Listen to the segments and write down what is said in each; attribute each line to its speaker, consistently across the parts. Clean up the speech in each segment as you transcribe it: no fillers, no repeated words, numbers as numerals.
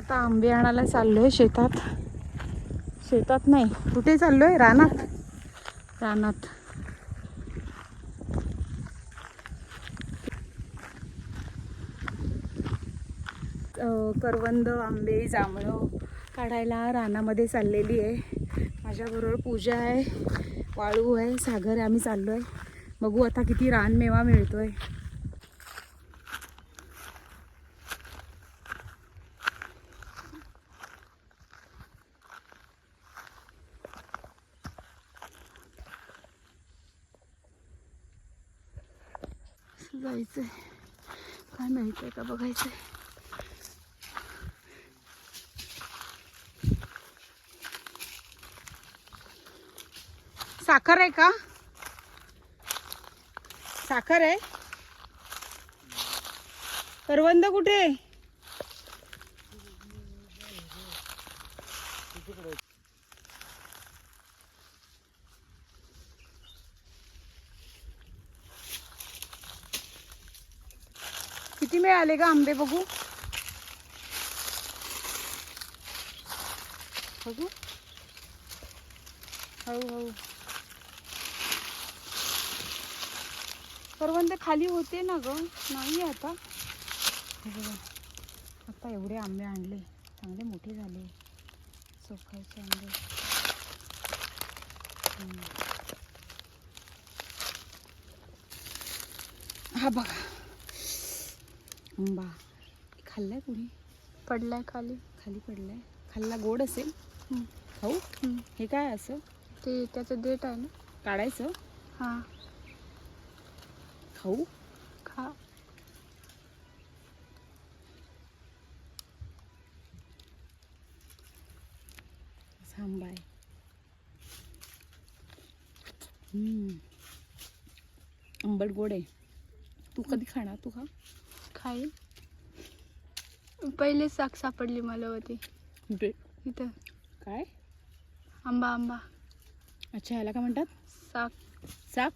Speaker 1: आता आंबे आणायला चाललोय शेतात. शेतात नाही, कुठे चाललोय? रानात. रानात करवंद, आंबे, जांभळं काढायला रानामध्ये चाललेली आहे. माझ्याबरोबर पूजा आहे, वाळू आहे, सागर आहे. आम्ही चाललोय. बघू आता किती रानमेवा मिळतोय. जायचंय, काय मिळतंय का बघायचंय. साखर आहे का? साखर आहे. करवंद कुठे? किती मिळाले का आंबे? बघू बघू हळूहळू. करवंद खाली होते ना ग, नाही आता. आता एवढे आंबे आणले, चांगले मोठे झाले. चोखायचे आंबे. हा बघा आंबा. खाल्लाय कुणी?
Speaker 2: पडलाय खाली.
Speaker 1: खाली पडलाय. खाल्ला. गोड असेल. खाऊ. हे काय असं?
Speaker 2: ते त्याचं देठ आहे ना,
Speaker 1: काढायचं.
Speaker 2: हां.
Speaker 1: खाऊ.
Speaker 2: खा.
Speaker 1: आंबा आहे. आंबट गोड आहे. तू कधी खाणार? तू खा.
Speaker 2: खाईल. पहिले साग सापडली मला होती
Speaker 1: कुठे?
Speaker 2: इथं.
Speaker 1: काय?
Speaker 2: आंबा. आंबा.
Speaker 1: अच्छा, ह्याला काय म्हणतात?
Speaker 2: साग.
Speaker 1: साग.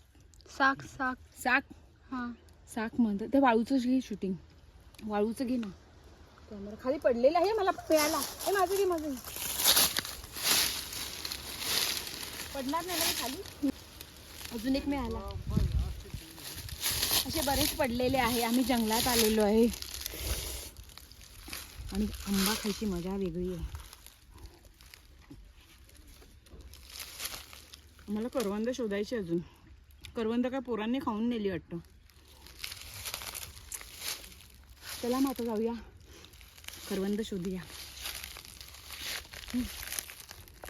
Speaker 2: साग. साग.
Speaker 1: साग.
Speaker 2: हां.
Speaker 1: साग म्हणतात. ते वाळूचं घे शूटिंग. वाळूचं घे ना. कॅमेरा खाली पडलेला आहे. मला मिळाला. हे माझं घे, माझं घे. पडणार नाही ना खाली. अजून एक मिळाला. असे बरेच पडलेले आहे. आम्ही जंगलात आलेलो आहे आणि आंबा खायची मजा वेगळी आहे. मला करवंद शोधायची अजून. करवंद काय पोरांनी खाऊन नेली वाटतं. चला मग आता जाऊया, करवंद शोधूया.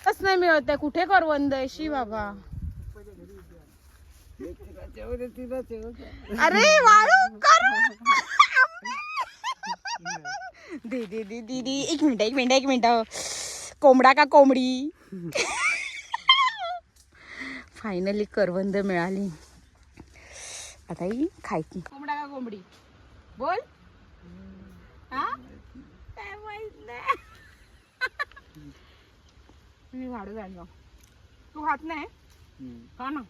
Speaker 1: कस नाही मिळत आहे. कुठे करवंद आहे? शी बाबा. अरे वाळू कर. दे दे दे दीदी. एक मिनिट. कोंबडा का कोंबडी? फायनली करवंद मिळाली. आता ही खायची. कोंबडा का कोंबडी? बोल. हा काय माहित नाही. मी झाडू जायला. तू खात नाही का ना?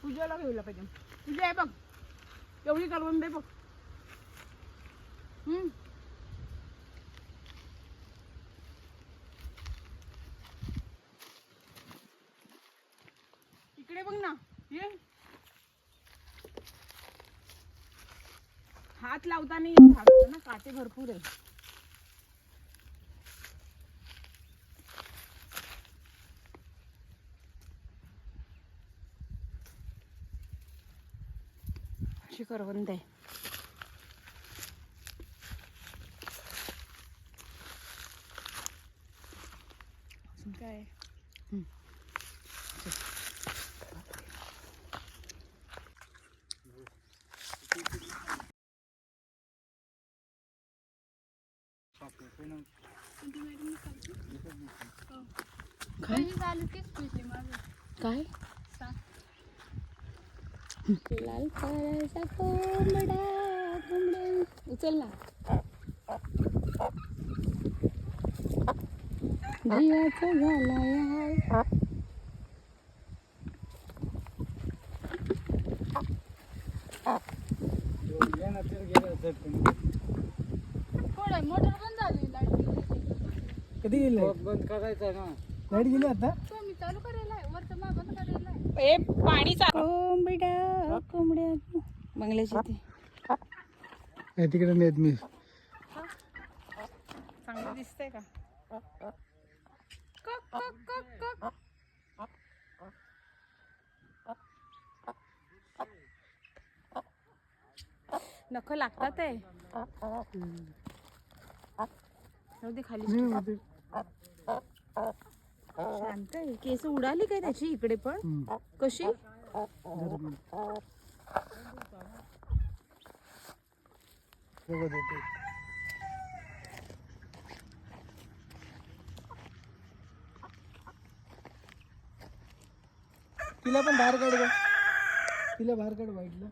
Speaker 1: पूजाला घेऊला पाहिजे. तुझी आहे बघ, एवढी करवंद आहे बघ. इकडे बघ ना. ये. हात लावता नाही येत ना, काटे भरपूर आहे. अशी करवंद आहे. काय काय? लाल करायचा कोंबडा. उचल ना. जीवाचा झाला यार. कोण
Speaker 2: मोटर बंद झाली लाईट
Speaker 3: कधी गेले
Speaker 4: बंद करायचं ना.
Speaker 3: लाईट गेली आता
Speaker 2: तो मी चालू करेल आहे वरचं मा बंद करेल आहे
Speaker 1: ए पाणी कोंबड्या कोंबड्या बंगल्याची ते
Speaker 3: नाही तिकडे नेत मी
Speaker 1: चांगलं दिसतंय का कक, कक, कक, कक. नख लागतात आहे जाऊ दे खाली शांत आहे केस उडाली काय त्याची इकडे पण कशी
Speaker 3: तिला पण बाहेर काढ गं. तिला बाहेर काढ वाईटला